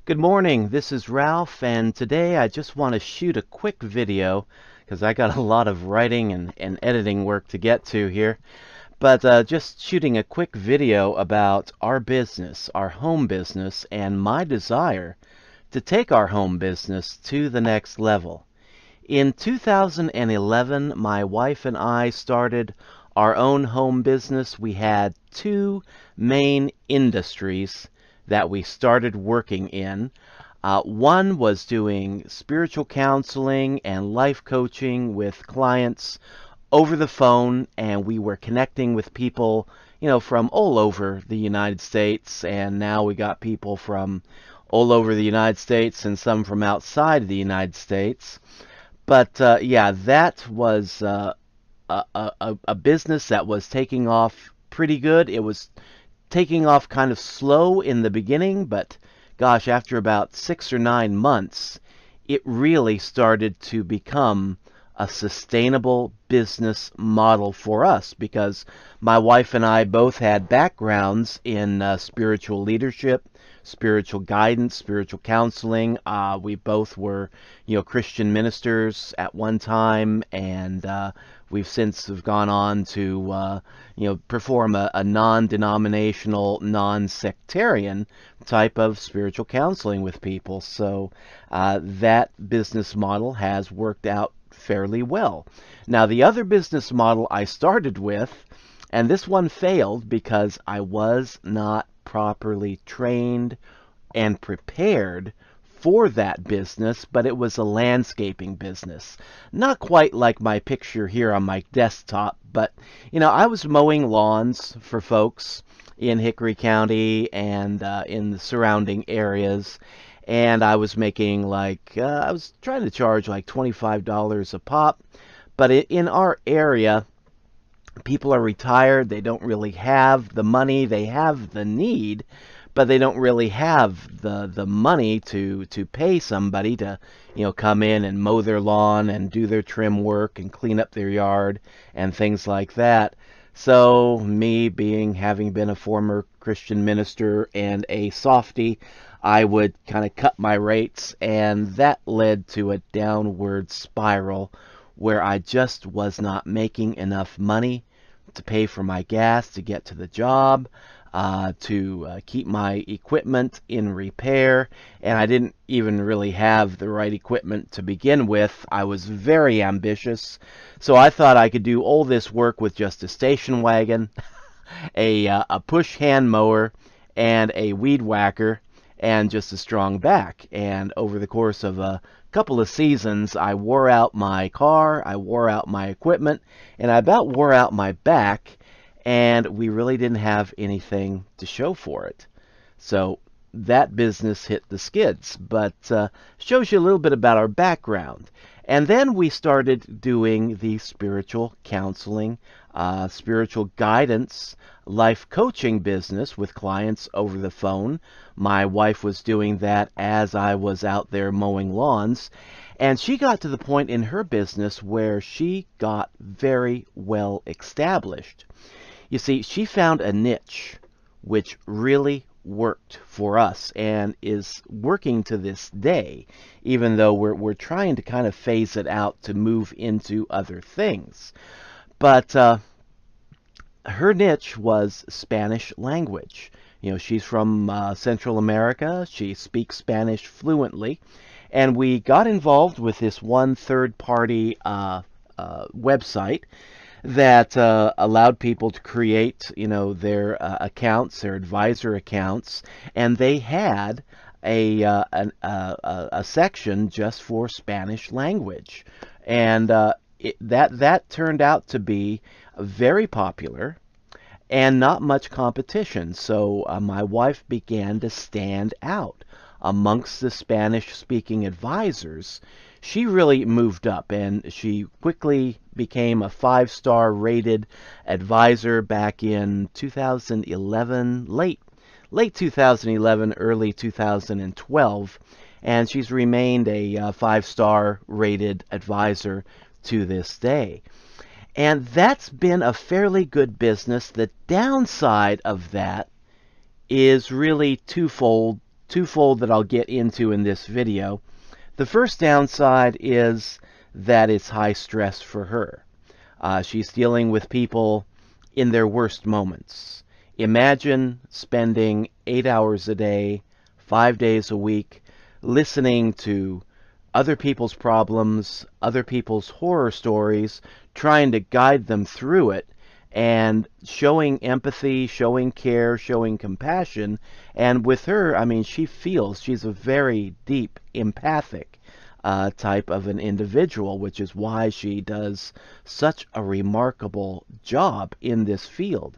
Good morning, this is Ralph, and today I just want to shoot a quick video because I got a lot of writing and editing work to get to here. But just shooting a quick video about our business, our home business, and my desire to take our home business to the next level. In 2011, my wife and I started our own home business. We had two main industries that we started working in. One was doing spiritual counseling and life coaching with clients over the phone, and we were connecting with people, from all over the United States, and now we got people from all over the United States and some from outside the United States. But yeah, that was a business that was taking off pretty good. It was taking off kind of slow in the beginning, but gosh, after about 6 or 9 months, it really started to become a sustainable business model for us because my wife and I both had backgrounds in spiritual leadership, spiritual guidance, spiritual counseling. We both were, Christian ministers at one time, and we've since have gone on to, perform a non-denominational, non-sectarian type of spiritual counseling with people. So that business model has worked out fairly well. Now, the other business model I started with, and this one failed because I was not properly trained and prepared for that business, but it was a landscaping business. Not quite like my picture here on my desktop, but I was mowing lawns for folks in Hickory County and in the surrounding areas. And I was making I was trying to charge like $25 a pop. But in our area, people are retired. They don't really have the money. They have the need, but they don't really have the money to pay somebody to, come in and mow their lawn and do their trim work and clean up their yard and things like that. So me having been a former Christian minister and a softie, I would kind of cut my rates, and that led to a downward spiral where I just was not making enough money to pay for my gas to get to the job, to keep my equipment in repair, and I didn't even really have the right equipment to begin with. I was very ambitious, so I thought I could do all this work with just a station wagon, a push hand mower, and a weed whacker, and just a strong back. And over the course of a couple of seasons, I wore out my car, I wore out my equipment, and I about wore out my back, and we really didn't have anything to show for it. So that business hit the skids, but shows you a little bit about our background. And then we started doing the spiritual counseling, spiritual guidance, life coaching business with clients over the phone. My wife was doing that as I was out there mowing lawns. And she got to the point in her business where she got very well established. You see, she found a niche which really worked for us and is working to this day, even though we're trying to kind of phase it out to move into other things. But her niche was Spanish language. She's from Central America. She speaks Spanish fluently. And we got involved with this one third-party website that allowed people to create, their accounts, their advisor accounts, and they had a section just for Spanish language, and that turned out to be very popular and not much competition. So my wife began to stand out amongst the Spanish-speaking advisors. She really moved up, and she quickly became a 5-star rated advisor back in 2011, late 2011, early 2012, and she's remained a 5-star rated advisor to this day. And that's been a fairly good business. The downside of that is really twofold twofold that I'll get into in this video. The first downside is that it's high stress for her. She's dealing with people in their worst moments. Imagine spending 8 hours a day, 5 days a week, listening to other people's problems, other people's horror stories, trying to guide them through it, and showing empathy, showing care, showing compassion. And with her, I mean, she's a very deep, empathic type of an individual, which is why she does such a remarkable job in this field.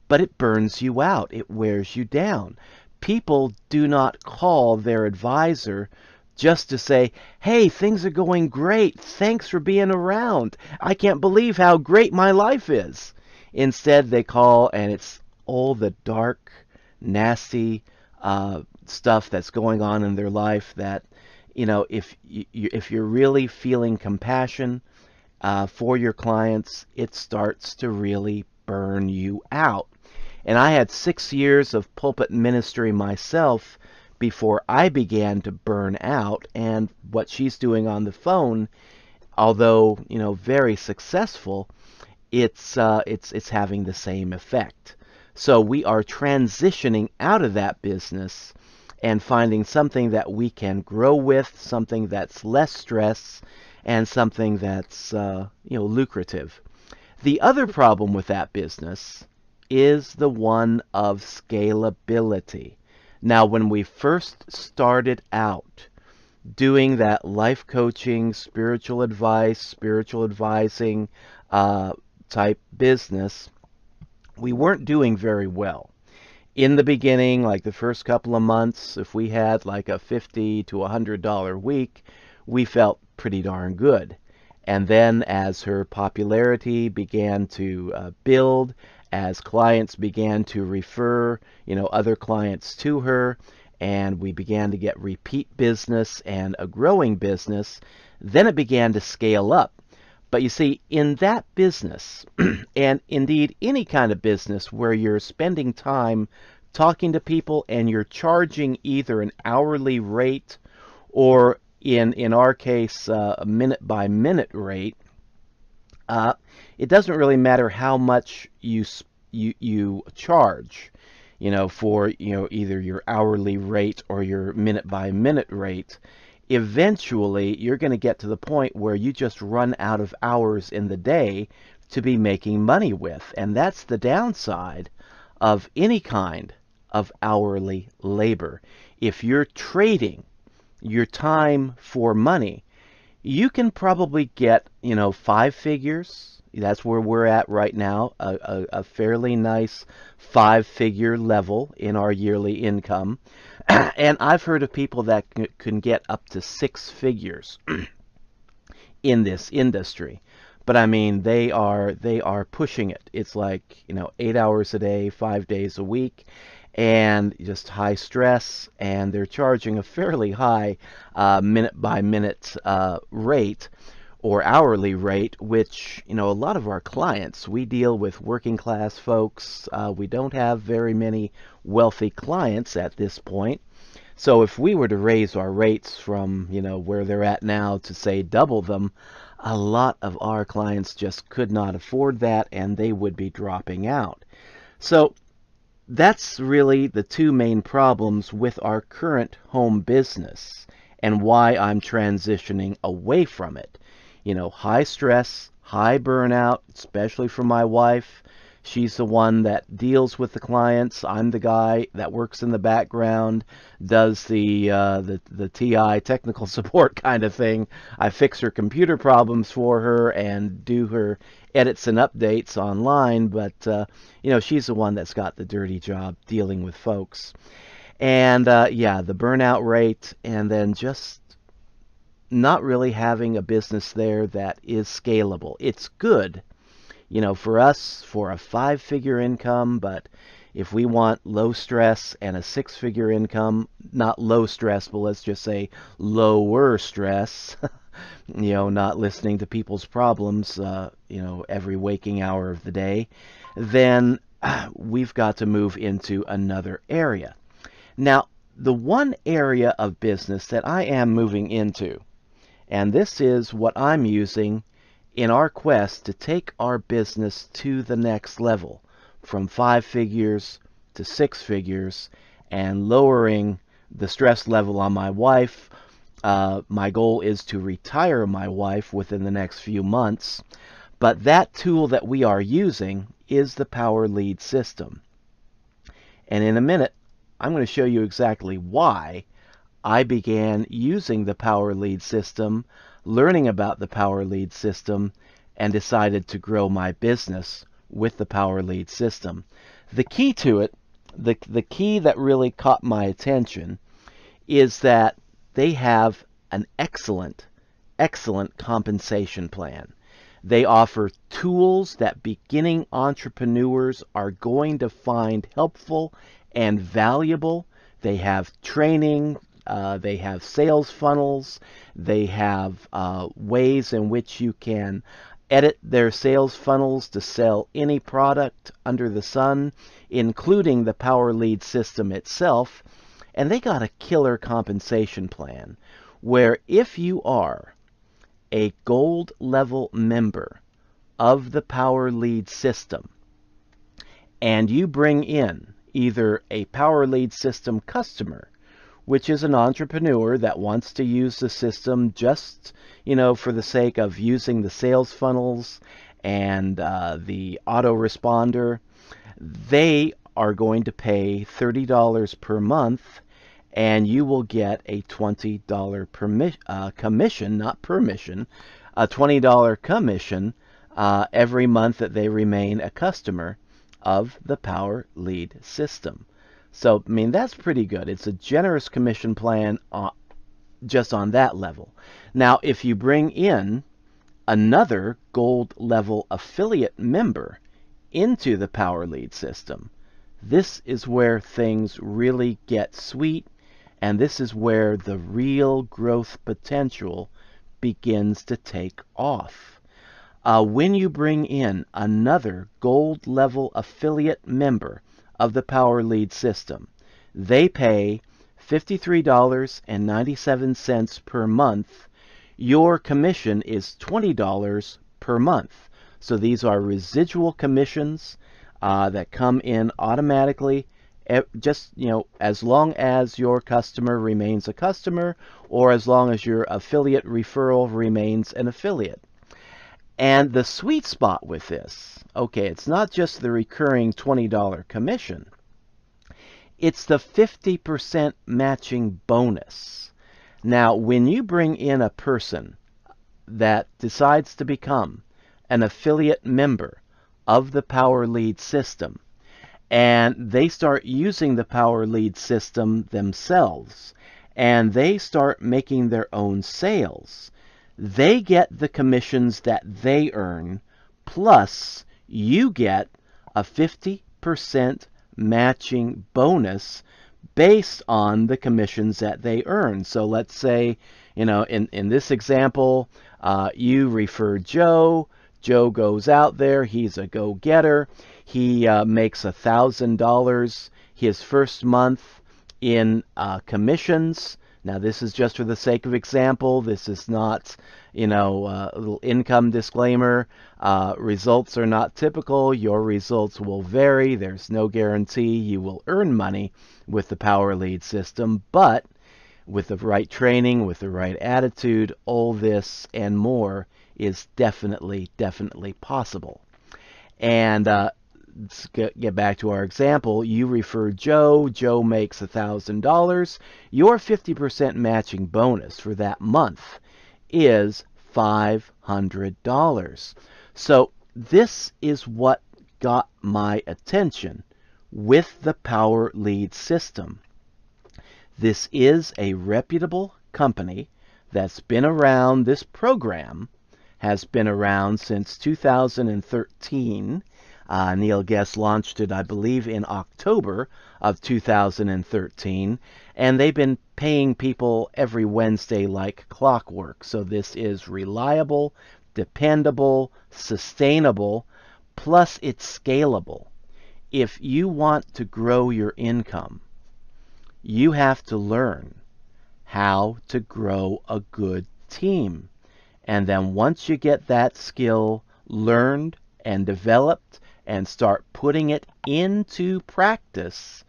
But it burns you out. It wears you down. People do not call their advisor just to say, hey, things are going great. Thanks for being around. I can't believe how great my life is. Instead, they call, and it's all the dark, nasty stuff that's going on in their life that, you know, if you're really feeling compassion for your clients, it starts to really burn you out. And I had 6 years of pulpit ministry myself before I began to burn out, and what she's doing on the phone, although, you know, very successful, it's having the same effect. So we are transitioning out of that business and finding something that we can grow with, something that's less stress, and something that's lucrative. The other problem with that business is the one of scalability. Now, when we first started out doing that life coaching, spiritual advice, spiritual advising type business, we weren't doing very well. In the beginning, like the first couple of months, if we had like a $50 to $100 week, we felt pretty darn good. And then as her popularity began to build, as clients began to refer, other clients to her, and we began to get repeat business and a growing business, then it began to scale up. But you see, in that business, and indeed any kind of business where you're spending time talking to people and you're charging either an hourly rate or in our case, a minute-by-minute rate, it doesn't really matter how much you charge, for either your hourly rate or your minute-by-minute rate. Eventually, you're going to get to the point where you just run out of hours in the day to be making money with, and that's the downside of any kind of hourly labor. If you're trading your time for money, you can probably get, 5 figures. That's where we're at right now, a fairly nice 5-figure level in our yearly income. And I've heard of people that can get up to 6 figures in this industry. But I mean, they are pushing it. It's like, 8 hours a day, 5 days a week, and just high stress, and they're charging a fairly high minute-by-minute rate or hourly rate, which, a lot of our clients, we deal with working class folks. We don't have very many wealthy clients at this point. So if we were to raise our rates from, where they're at now to, say, double them, a lot of our clients just could not afford that, and they would be dropping out. So that's really the two main problems with our current home business and why I'm transitioning away from it. High stress, high burnout, especially for my wife. She's the one that deals with the clients. I'm the guy that works in the background, does the TI technical support kind of thing. I fix her computer problems for her and do her edits and updates online, but she's the one that's got the dirty job dealing with folks. And the burnout rate, and then just not really having a business there that is scalable. It's good, for us, for a 5-figure income, but if we want low stress and a 6-figure income, not low stress, but let's just say lower stress, not listening to people's problems, every waking hour of the day, then we've got to move into another area. Now, the one area of business that I am moving into, and this is what I'm using in our quest to take our business to the next level, from 5 figures to 6 figures, and lowering the stress level on my wife. My goal is to retire my wife within the next few months. But that tool that we are using is the Power Lead system. And in a minute, I'm going to show you exactly why I began using the Power Lead system, learning about the Power Lead system, and decided to grow my business with the Power Lead system. The key to it, the key that really caught my attention, is that they have an excellent compensation plan. They offer tools that beginning entrepreneurs are going to find helpful and valuable. They have training, they have sales funnels, they have ways in which you can edit their sales funnels to sell any product under the sun, including the Power Lead system itself. And they got a killer compensation plan where if you are a gold level member of the Power Lead system and you bring in either a Power Lead system customer, which is an entrepreneur that wants to use the system just, for the sake of using the sales funnels and the autoresponder, they are going to pay $30 per month, and you will get a $20 commission, not permission, a $20 commission every month that they remain a customer of the Power Lead system. So, that's pretty good. It's a generous commission plan just on that level. Now, if you bring in another gold level affiliate member into the Power Lead system, this is where things really get sweet. And this is where the real growth potential begins to take off. When you bring in another gold level affiliate member of the Power Lead system, they pay $53.97 per month. Your commission is $20 per month. So these are residual commissions that come in automatically. Just, as long as your customer remains a customer, or as long as your affiliate referral remains an affiliate. And the sweet spot with this, okay, it's not just the recurring $20 commission. It's the 50% matching bonus. Now, when you bring in a person that decides to become an affiliate member of the Power Lead system, and they start using the Power Lead system themselves, and they start making their own sales, they get the commissions that they earn, plus you get a 50% matching bonus based on the commissions that they earn. So let's say, in this example, you refer Joe. Joe goes out there. He's a go-getter. He makes $1,000 his first month in commissions. Now, this is just for the sake of example. This is not, a little income disclaimer. Results are not typical. Your results will vary. There's no guarantee you will earn money with the Power Lead system, but with the right training, with the right attitude, all this and more is definitely possible. And let's get back to our example. You refer Joe. Joe makes $1,000. Your 50% matching bonus for that month is $500. So this is what got my attention with the Power Lead system. This is a reputable company that's been around. This program has been around since 2013. Neil Guest launched it, I believe, in October of 2013, and they've been paying people every Wednesday like clockwork. So this is reliable, dependable, sustainable, plus it's scalable. If you want to grow your income, you have to learn how to grow a good team. And then once you get that skill learned and developed and start putting it into practice,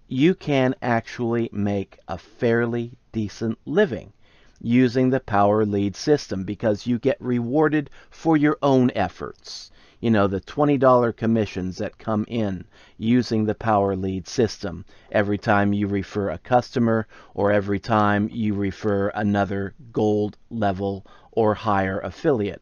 you can actually make a fairly decent living using the Power Lead system, because you get rewarded for your own efforts. You know, the $20 commissions that come in using the Power Lead system every time you refer a customer or every time you refer another gold level or higher affiliate.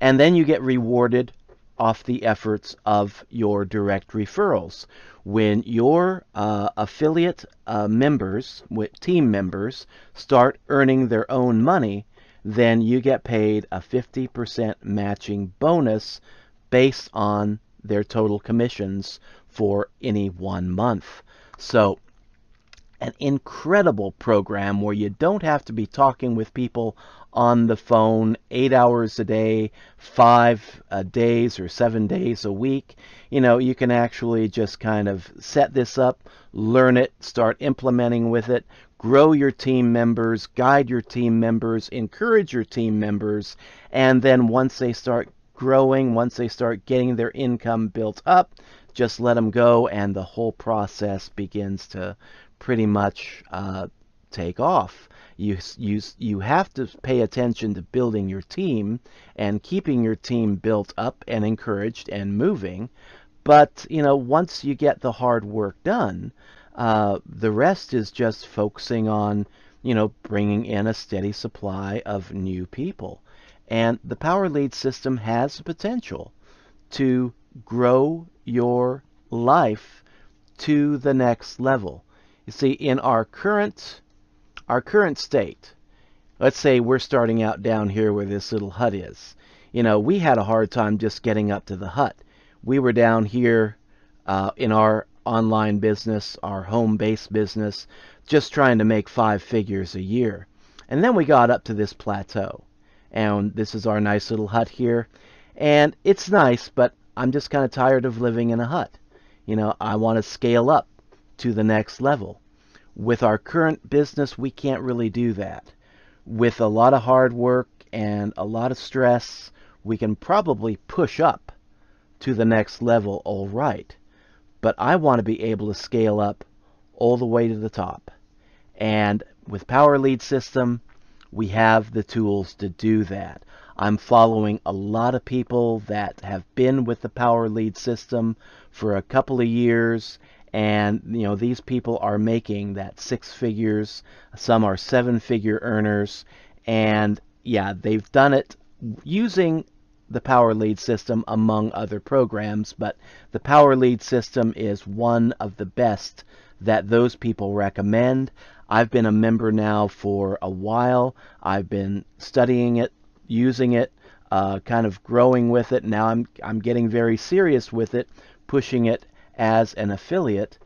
And then you get rewarded off the efforts of your direct referrals. When your affiliate members, team members, start earning their own money, then you get paid a 50% matching bonus based on their total commissions for any 1 month. So an incredible program where you don't have to be talking with people on the phone 8 hours a day, 5 days or 7 days a week. You know, you can actually just kind of set this up, learn it, start implementing with it, grow your team members, guide your team members, encourage your team members, and then once they start growing, once they start getting their income built up, just let them go, and the whole process begins to pretty much take off. You have to pay attention to building your team and keeping your team built up and encouraged and moving. But, you know, once you get the hard work done, the rest is just focusing on, you know, bringing in a steady supply of new people. And the Power Lead system has the potential to grow your life to the next level. You see, in our current state, let's say we're starting out down here where this little hut is. You know, we had a hard time just getting up to the hut. We were down here in our online business, our home-based business, just trying to make 5 figures a year. And then we got up to this plateau. And this is our nice little hut here. And it's nice, but I'm just kind of tired of living in a hut. You know, I want to scale up to the next level. With our current business, we can't really do that. With a lot of hard work and a lot of stress, we can probably push up to the next level all right. But I want to be able to scale up all the way to the top. And with Power Lead system, we have the tools to do that. I'm following a lot of people that have been with the Power Lead system for a couple of years, and you know, these people are making that 6 figures. Some are 7-figure earners, and yeah, they've done it using the Power Lead system among other programs, but the Power Lead system is one of the best that those people recommend. I've been a member now for a while. I've been studying it, using it, kind of growing with it. Now I'm getting very serious with it, pushing it as an affiliate.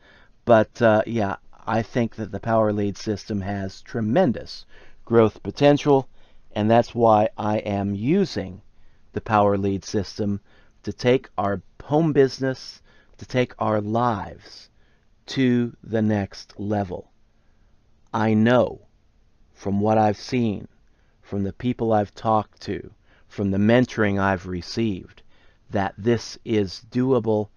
But yeah, I think that the Power Lead system has tremendous growth potential, and that's why I am using the Power Lead system to take our home business, to take our lives to the next level. I know from what I've seen, from the people I've talked to, from the mentoring I've received, that this is doable,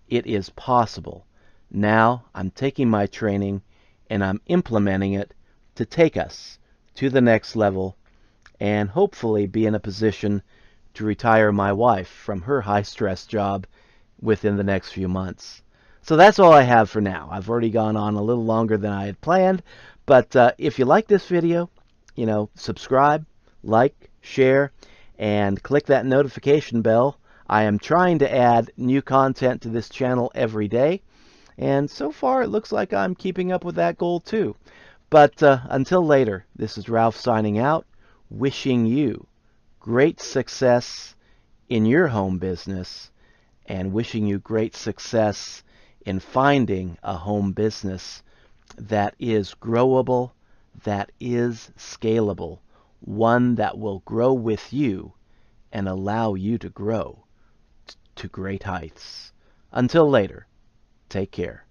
it is possible. Now I'm taking my training and I'm implementing it to take us to the next level and hopefully be in a position to retire my wife from her high-stress job within the next few months. So that's all I have for now. I've already gone on a little longer than I had planned, but if you like this video, you know, subscribe, like, share, and click that notification bell. I am trying to add new content to this channel every day, and so far it looks like I'm keeping up with that goal too. But until later, this is Ralph signing out, wishing you great success in your home business, and wishing you great success in finding a home business that is growable, that is scalable, one that will grow with you and allow you to grow to great heights. Until later, take care.